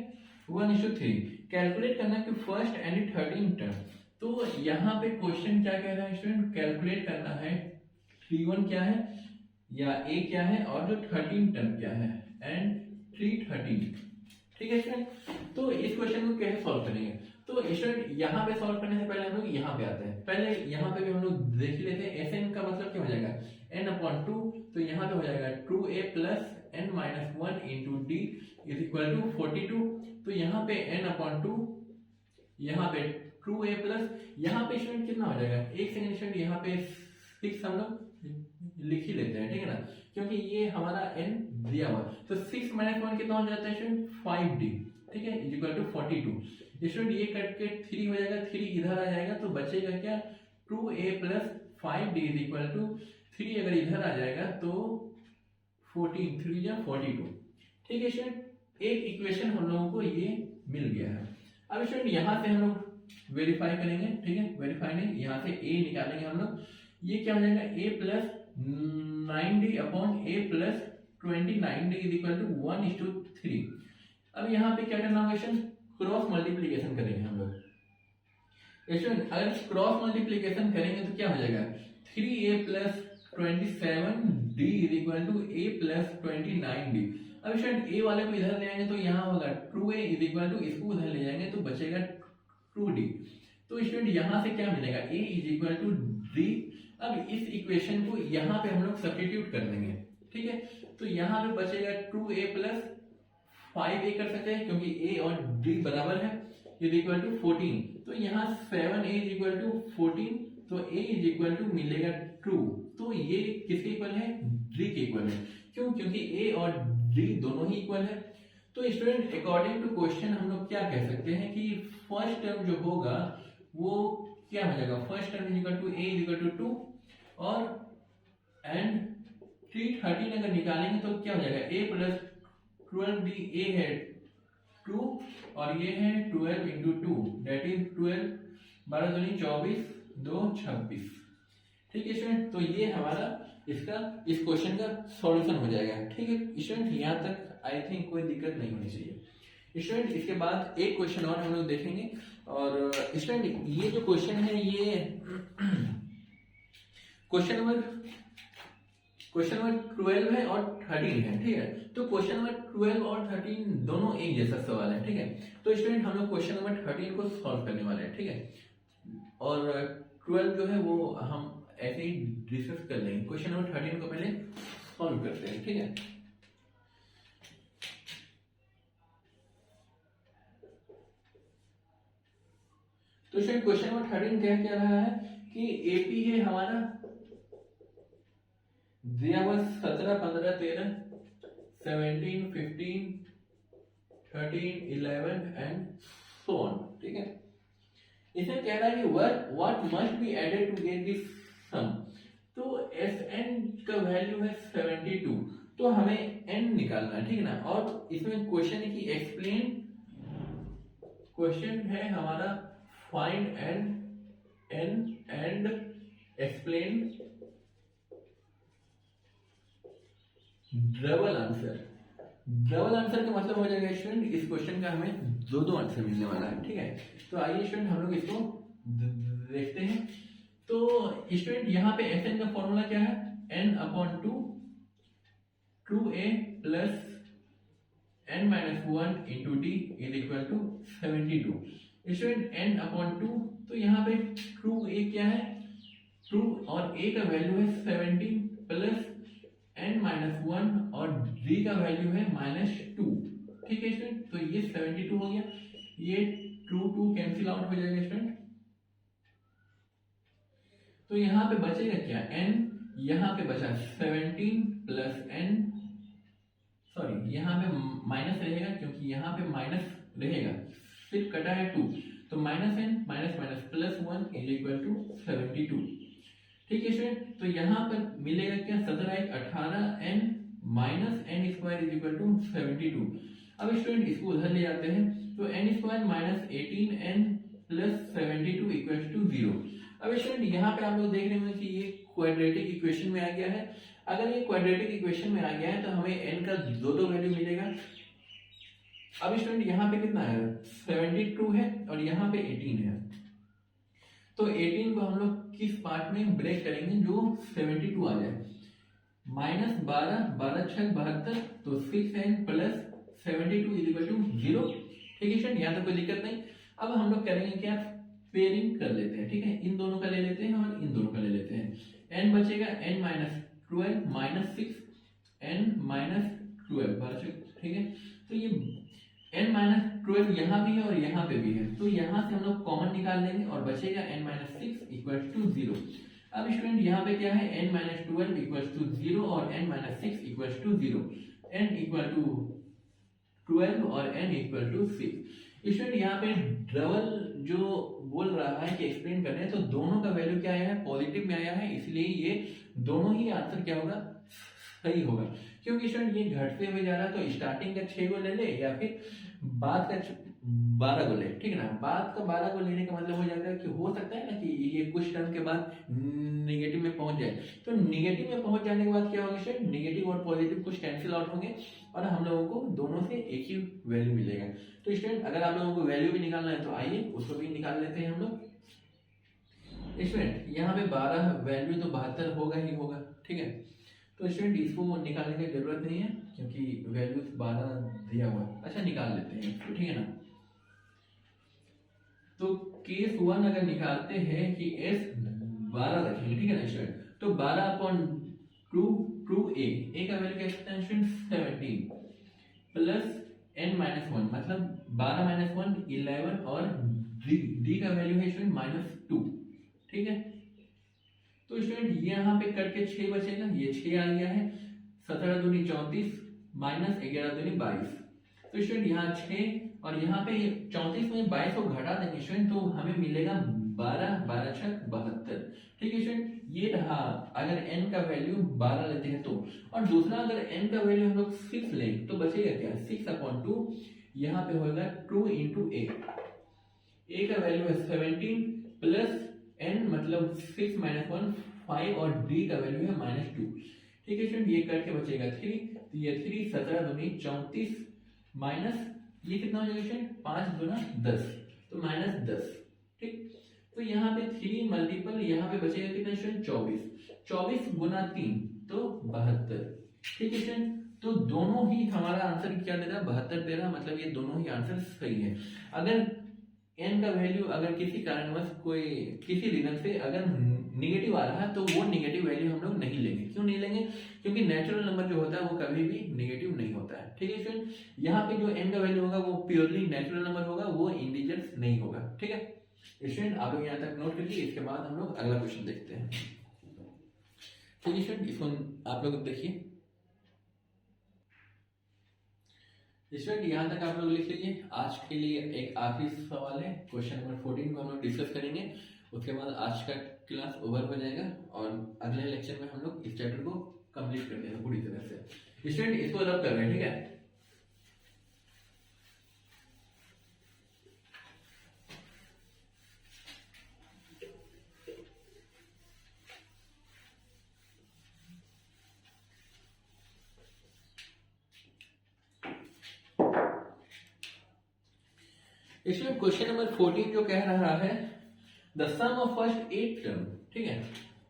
S1: 1:3। कैलकुलेट करना है कि फर्स्ट एंड 13 टर्म। तो यहाँ पे क्वेश्चन क्या कह रहा है स्टूडेंट, कैलकुलेट करना है 3(1) क्या है या A क्या है और जो 13 टर्म क्या है एंड 313, ठीक है स्टूडेंट। तो इस क्वेश्चन को कैसे सॉल्व करेंगे, तो स्टूडेंट यहाँ पे सॉल्व करने से पहले हम लोग यहाँ पे आते हैं। पहले यहाँ पे भी हम लोग देख ही लेते हैं, Sn का मतलब क्या हो जाएगा, n/2। तो यहाँ पे हो जाएगा 2a + n-1 × d = 42। तो यहाँ पे n/2, यहाँ पे 2a प्लस, यहाँ पे स्टूडेंट कितना हो जाएगा, एक सेकंड स्टूडेंट, यहाँ पे 6 हम लोग लिख ही लेते हैं, ठीक है ना, क्योंकि ये हमारा n दिया हुआ। तो 6 - 1 कितना हो जाता है स्टूडेंट, 5d, ठीक है, = 42। स्टूडेंट ये कट के 3 हो जाएगा, 3 इधर आ जाएगा, तो बचेगा क्या, 2a + 5d = 3 अगर इधर आ जाएगा तो 14, 3 या 42, ठीक है स्टूडेंट। एक इक्वेशन हम लोगों को ये मिल गया है। अब स्टूडेंट यहाँ से हम लोग वेरीफाई करेंगे, ठीक है, वेरीफाई नहीं, यहाँ से a निकालेंगे हम लोग। ये क्या हो जाएगा, a + 9d upon a + 29d = 1:3। अब यहाँ पे क्या करना होगा स्टूडेंट, क्रॉस मल्टीप्लीकेशन करेंगे हम लोग। स्टूडेंट अगर क्रॉस मल्टीप्लीकेशन करेंगे तो क्या हो जाएगा, 3a plus 27d is equal to a plus 29d। अब स्टूडेंट a वाले को इधर ले आएंगे तो यहाँ होगा 2a इज इक्वल टू, इसको उधर ले जाएंगे तो बचेगा 2d। तो स्टूडेंट यहाँ से क्या मिलेगा, a is equal to d। अब इस इक्वेशन को यहाँ पे हम लोग सब्स्टिट्यूट कर देंगे, ठीक है। तो यहाँ पे बचेगा 2a प्लस 5a कर सकते हैं क्योंकि a और d बराबर है, इज इक्वल टू 14। तो यहाँ 7a इज इक्वल टू 14, तो a इज इक्वल टू मिलेगा 2। तो ये किसके इक्वल है, d के इक्वल है। क्यों, क्योंकि a और d दोनों ही इक्वल है। तो स्टूडेंट अकॉर्डिंग टू क्वेश्चन हम लोग क्या कह सकते हैं कि फर्स्ट टर्म जो होगा वो क्या हो जाएगा, first term is equal to a is equal to 2 और एंड 313 अगर निकालेंगे तो क्या हो जाएगा, a प्लस 12d, a है 2 और ये है 12 इंटू 2 दैट इज 12, 12 दूनी 24, 2 26। ठीक है स्टूडेंट, तो ये हमारा इसका इस क्वेश्चन का सॉल्यूशन हो जाएगा। ठीक है स्टूडेंट, यहाँ तक आई थिंक कोई दिक्कत नहीं होनी चाहिए। स्टूडेंट इसके बाद एक क्वेश्चन और हम लोग देखेंगे। और स्टूडेंट ये जो क्वेश्चन है ये क्वेश्चन नंबर 12 है और 13 है, ठीक है। तो क्वेश्चन नंबर 12 और 13 दोनों एक जैसा सवाल है, ठीक है। तो स्टूडेंट हम लोग क्वेश्चन नंबर 13 को सॉल्व करने वाले हैं, ठीक है। और 12 जो है वो हम ऐसे ही डिस्कस कर लेंगे। क्वेश्चन नंबर 13 को पहले सॉल्व करते हैं, ठीक है। तो स्टूडेंट क्वेश्चन नंबर 13 क्या रहा है कि एपी है हमारा, दिया हुआ 17, 15, 13, 17, 15, 13, 11 एंड सो ऑन, ठीक है। इसमें कह रहा है कि what must be added to get this sum. तो Sn का वैल्यू है 72, तो हमें n निकालना है, ठीक है ना। और इसमें क्वेश्चन है कि एक्सप्लेन, क्वेश्चन है हमारा find n and explain double answer. Double answer का मतलब हो जाएगा स्टूडेंट इस क्वेश्चन का हमें दो आंसर मिलने वाला है, ठीक है। तो आइए स्टूडेंट हम लोग इसको देखते हैं। तो स्टूडेंट यहाँ पे Sn का फॉर्मूला क्या है, n upon 2 2a plus n minus 1 into d is equal to 72। Student n upon 2, तो यहाँ पे 2a क्या है 2 और a का वैल्यू है 17 प्लस n माइनस 1 और d का वैल्यू है -2, ठीक है स्टूडेंट। तो ये 72 हो गया, ये 2 कैंसिल आउट हो जाएगा स्टूडेंट। तो यहाँ पे बचेगा क्या n, यहाँ पे बचा 17 प्लस n, सॉरी यहाँ पे माइनस रहेगा क्योंकि यहाँ पे माइनस रहेगा, सिर्फ कटा है 2, तो minus n minus minus plus 1 is equal to 72, ठीक है स्टूडेंट। तो यहाँ पर मिलेगा क्या 17 18 n minus n square is equal to 72। अब स्टूडेंट इसको उधर ले जाते हैं, तो n square minus 18n plus 72 equal to 0। अब स्टूडेंट यहाँ पे आप लोग देख रहे होंगे कि ये क्वाड्रेटिक इक्वेशन में आ गया है। अगर ये क्वाड्रेटिक इक्वेशन में आ गया है तो हमें n का दो वैल्यू मिलेगा। अब स्टूडेंट यहाँ पे कितना है 72 है और यहाँ पे 18 है, तो 18 को हम लोग किस पार्ट में ब्रेक करेंगे जो 72 आ जाए, माइनस 12 12 6 72, तो 6n plus 72 is equal to 0, ठीक है स्टूडेंट, यहाँ तक कोई दिक्कत नहीं। अब हम लोग करेंगे क्या, पेयरिंग कर लेते हैं, ठीक है। इन दोनों का ले लेते हैं और इन दोनों का ले लेते हैं। n बचेगा n minus 12 minus 6 n minus 12, ठीक है। तो ये n माइनस 12 यहाँ भी है और यहाँ पे भी है, तो यहाँ से हम लोग कॉमन निकाल लेंगे और बचेगा n माइनस 6 इक्वल टू 0। अब स्टूडेंट यहाँ पे क्या है n माइनस 12 इक्वल टू 0 और n minus 6 equal to 0, n equal to 12 और n इक्वल टू 6। स्टूडेंट यहाँ पे डबल जो बोल रहा है कि एक्सप्लेन कर रहे हैं, तो दोनों का वैल्यू क्या आया है पॉजिटिव में आया है, इसलिए ये दोनों ही आंसर क्या होगा सही होगा। क्योंकि स्टूडेंट ये घटते हुए जा रहा है, तो स्टार्टिंग का 6 को ले ले या फिर बाद का 12 को ले, ठीक है ना। बाद का 12 को लेने का मतलब हो जाएगा कि हो सकता है ना कि ये कुछ टर्म के बाद निगेटिव में पहुंच जाए, तो निगेटिव में पहुंच जाने के बाद क्या होगा स्टूडेंट, निगेटिव और पॉजिटिव कुछ कैंसिल आउट होंगे और हम लोगों को दोनों से एक ही वैल्यू मिलेगा। तो स्टूडेंट अगर आप लोगों को वैल्यू भी निकालना है तो आइए उसको भी निकाल लेते हैं हम लोग। स्टूडेंट यहाँ पे 12 वैल्यू तो 72 होगा ही होगा, ठीक है। तो स्टूडेंट इसको निकालने की जरूरत नहीं है क्योंकि वैल्यूज 12 दिया हुआ है। अच्छा निकाल लेते हैं इसको, ठीक है ना। तो केस 1 अगर निकालते हैं कि s 12 रखेंगे, ठीक है ना स्टूडेंट, तो 12/2 2a का वैल्यू क्या है स्टूडेंट 17 प्लस n-1 मतलब 12 - 1 11 और d का वैल्यू है स्टूडेंट -2, ठीक है। तो स्टूडेंट यहाँ पे कट के 6 बचेगा, ये 6 आ गया है, 17 दूनी 34 माइनस 11 दूनी 22। तो स्टूडेंट यहाँ 6 और यहाँ पे 34 में 22 को घटा देंगे स्टूडेंट तो हमें मिलेगा 12, 12 छक 72, ठीक है स्टूडेंट। ये रहा अगर n का वैल्यू 12 लेते हैं तो, और दूसरा अगर n का वैल्यू हम लोग 6 लें तो बचेगा क्या 6/2, यहाँ पे होगा 2 × a का वैल्यू है 17 प्लस n मतलब 6 - 1 5 और d का वैल्यू है -2, ठीक है स्टूडेंट। ये करके बचेगा 3, तो ये 3 17 दूनी 34 माइनस ये कितना हो जाएगा स्टूडेंट 5 दूना 10 तो -10, ठीक। तो यहाँ पे 3 मल्टीपल यहाँ पे बचेगा कितना स्टूडेंट 24 गुना 3 तो 72, ठीक है स्टूडेंट। तो दोनों ही हमारा आंसर क्या दे रहा है 72 दे रहा, मतलब ये दोनों ही आंसर सही है। अगर n का वैल्यू अगर किसी कारणवश कोई किसी रीजन से अगर निगेटिव आ रहा है तो वो निगेटिव वैल्यू हम लोग नहीं लेंगे। क्यों नहीं लेंगे, क्योंकि नेचुरल नंबर जो होता है वो कभी भी निगेटिव नहीं होता है, ठीक है स्टूडेंट। यहाँ पे जो n का वैल्यू होगा वो प्योरली नेचुरल नंबर होगा, वो इंटीजर्स नहीं होगा, ठीक है स्टूडेंट। आप लोग यहाँ तक नोट करिए, इसके बाद हम लोग अगला क्वेश्चन देखते हैं, ठीक है स्टूडेंट। इसको आप लोग देखिए स्टूडेंट, यहाँ तक आप लोग लिख लीजिए। आज के लिए एक आखिरी सवाल है, क्वेश्चन नंबर 14 को हम लोग डिस्कस करेंगे, उसके बाद आज का क्लास ओवर हो जाएगा और अगले लेक्चर में हम लोग इस चैप्टर को कंप्लीट कर देंगे पूरी तरह से। स्टूडेंट इसको रब कर रहे हैं, ठीक है। इसमें क्वेश्चन नंबर 14 जो कह रहा है the sum of first 8 term, ठीक है।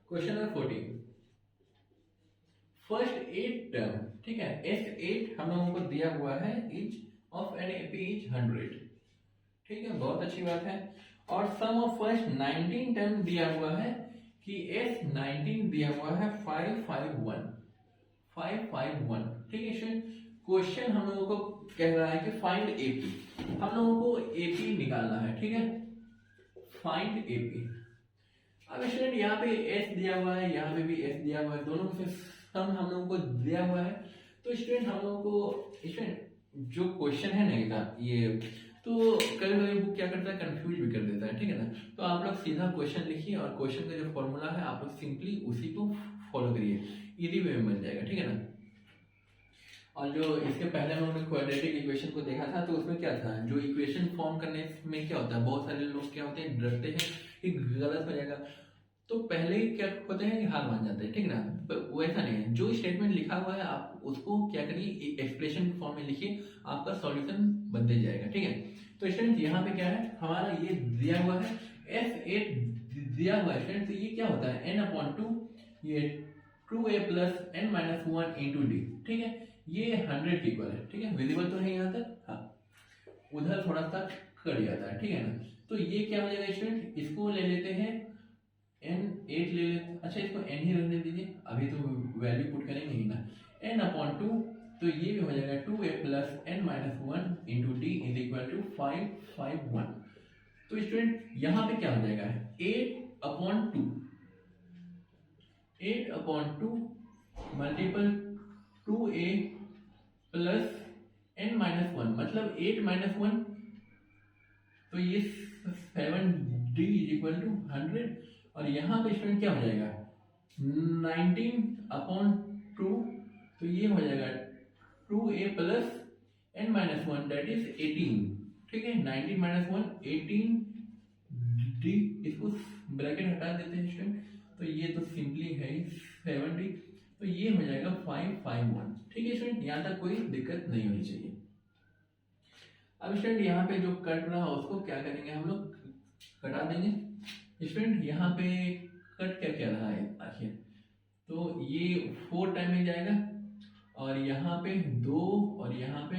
S1: क्वेश्चन नंबर 14 फर्स्ट 8 टर्म, ठीक है। S8 हम लोगों को दिया हुआ है, each of an AP is 100, ठीक है, बहुत अच्छी बात है। और सम ऑफ फर्स्ट 19 टर्म दिया हुआ है कि S19 दिया हुआ है 551, ठीक है स्टूडेंट। क्वेश्चन हम लोगों को कह रहा है कि फाइंड एपी, हम लोगों को एपी निकालना है, ठीक है, फाइंड एपी। अब स्टूडेंट यहाँ पे एस दिया हुआ है, यहाँ पे भी एस दिया हुआ है, दोनों में से सम हम लोगों को दिया हुआ है। तो स्टूडेंट हम लोगों को स्टूडेंट जो क्वेश्चन है नहीं था ये, तो कभी कभी बुक क्या करता है कंफ्यूज भी कर देता है, ठीक है ना। तो आप लोग सीधा क्वेश्चन लिखिए और क्वेश्चन का जो फॉर्मूला है आप लोग सिंपली उसी को फॉलो करिए, इजी वे में बन जाएगा, ठीक है ना। और जो इसके पहले हम लोगों ने क्वाड्रेटिक इक्वेशन को देखा था तो उसमें क्या था, जो इक्वेशन फॉर्म करने में क्या होता है, बहुत सारे लोग क्या होते हैं डरते हैं कि गलत हो जाएगा, तो पहले ही क्या होते हैं कि हार मान जाते हैं, ठीक है ना। पर वैसा नहीं है, जो स्टेटमेंट लिखा हुआ है आप उसको क्या करिए एक्सप्रेशन फॉर्म में लिखिए, आपका सॉल्यूशन बनते जाएगा, ठीक है। तो स्टूडेंट यहाँ पे क्या है हमारा ये दिया हुआ है S8 दिया हुआ है स्टूडेंट, तो ये क्या होता है n/2 ये 2a + n-1 × d, ठीक है। ये 100 के इक्वल है, ठीक है, विजिबल तो है यहाँ तक, हाँ उधर थोड़ा सा कट जाता है, ठीक है ना। तो ये क्या हो जाएगा स्टूडेंट, इसको ले लेते हैं n8 ले लेते, अच्छा इसको n ही रहने दीजिए, अभी तो वैल्यू पुट करेंगे ही ना, n/2 तो ये भी हो जाएगा 2a + n-1 × d = 551। तो स्टूडेंट यहाँ पे क्या हो जाएगा 8/2 मल्टीपल 2a + n-1 मतलब 8-1 तो ये 7d = 100 और यहाँ पे स्टूडेंट क्या हो जाएगा 19/2 तो ये हो जाएगा 2a + n-1 दैट इज 18, ठीक है। 19 - 1 18d, इसको ब्रैकेट हटा देते हैं स्टूडेंट, तो ये तो सिंपली है 70, तो ये हो जाएगा 551, ठीक है स्टूडेंट। यहाँ तक कोई दिक्कत नहीं होनी चाहिए। अब स्टूडेंट यहाँ पे जो कट रहा है उसको क्या करेंगे हम लोग कटा देंगे, स्टूडेंट यहाँ पे कट क्या क्या रहा है आखिर, तो ये 4 टाइम में जाएगा और यहाँ पे 2 और यहाँ पे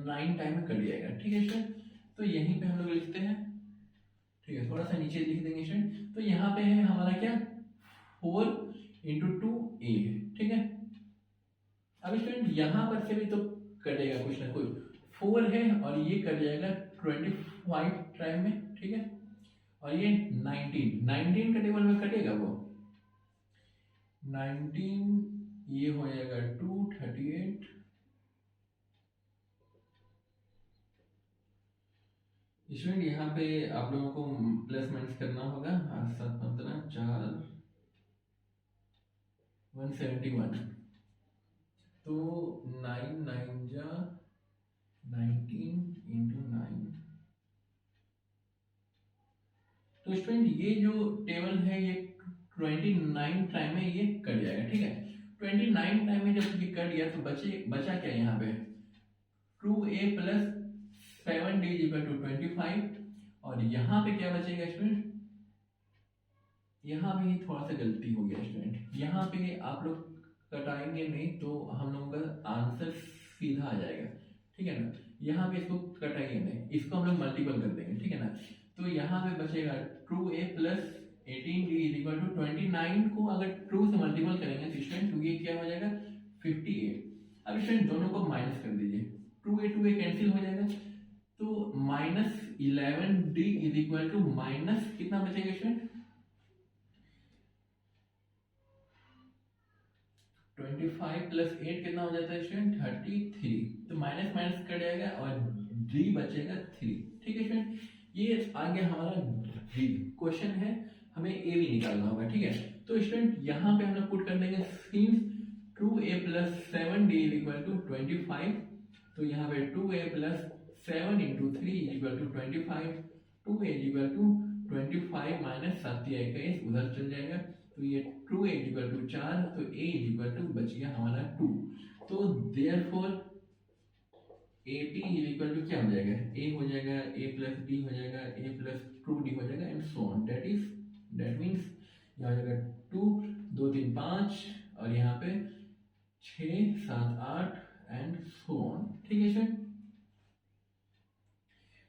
S1: 9 टाइम में कट जाएगा। ठीक है स्टूडेंट, तो यहीं पे हम लोग लिखते हैं। ठीक है, थोड़ा सा नीचे लिख देंगे स्टूडेंट। तो यहाँ पे है हमारा क्या 4 इंटू 2a है। ठीक है, अब स्टूडेंट यहाँ पर से भी तो कटेगा कुछ ना कुछ, 4 है और ये कट जाएगा 25 टाइम में। ठीक है, और ये 19 का टेबल में कटेगा वो 19, ये हो जाएगा 238। स्टूडेंट यहाँ पे आप लोगों को प्लस माइनस करना होगा। 8 7 15 4 171, तो 9 9 जा 19 इंटू 9। तो स्टूडेंट ये जो टेबल है ये 29 टाइम में ये कट जाएगा। ठीक है, 29 टाइम में जब ये कट गया तो बचा क्या यहाँ पे 2a plus 7d equal to 25, और यहाँ पे क्या बचेगा स्टूडेंट, यहाँ पे थोड़ा सा गलती हो गया स्टूडेंट, यहाँ पे आप लोग कटाएंगे नहीं तो हम लोगों का आंसर सीधा आ जाएगा। ठीक है ना, यहाँ पे इसको कटाएंगे नहीं, इसको हम लोग मल्टीपल कर देंगे। ठीक है ना, तो यहाँ पे बचेगा 2a plus 18d equal to 29 को अगर 2 से मल्टीपल करेंगे तो स्टूडेंट तो ये क्या हो जाएगा 58। अब स्टूडेंट दोनों को माइनस कर दीजिए, 2a कैंसिल हो जाएगा, तो -11d is equal to minus कितना बचेगा स्टूडेंट 25 प्लस 8 कितना हो जाता है स्टूडेंट 33, तो माइनस माइनस कट जाएगा और d बचेगा 3। ठीक है स्टूडेंट, ये आ गया हमारा d। क्वेश्चन है हमें a भी निकालना होगा। ठीक है, तो स्टूडेंट यहाँ पे हम लोग पुट कर देंगे since 2a plus 7d equal to 25, तो यहाँ पे 2a plus 7 into 3 equal to 25, 2a equal to 25 minus 7 21 उधर चल जाएगा, तो ये 2a इक्वल टू 4, तो a इक्वल टू बच गया हमारा 2। तो देयरफॉर AP इक्वल टू क्या हो जाएगा, a हो जाएगा a प्लस b हो जाएगा a प्लस 2d हो जाएगा and so on, that means यहाँ हो जाएगा 2 2 3 5 और यहाँ पे 6 7 8 एंड सो ऑन। ठीक है स्टूडेंट,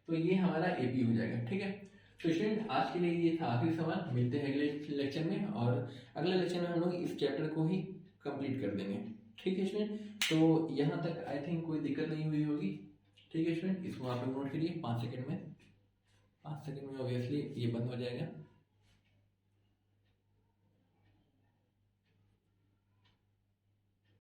S1: तो ये हमारा AP हो जाएगा। ठीक है, तो स्टूडेंट आज के लिए ये था आखिरी सवाल। मिलते हैं अगले लेक्चर में, और अगले लेक्चर में हम लोग इस चैप्टर को ही कंप्लीट कर देंगे। ठीक है स्टूडेंट, तो यहाँ तक आई थिंक कोई दिक्कत नहीं हुई होगी। ठीक है स्टूडेंट, इसको आप लोग नोट करिए 5 सेकंड में, 5 सेकंड में ऑब्वियसली ये बंद हो जाएगा।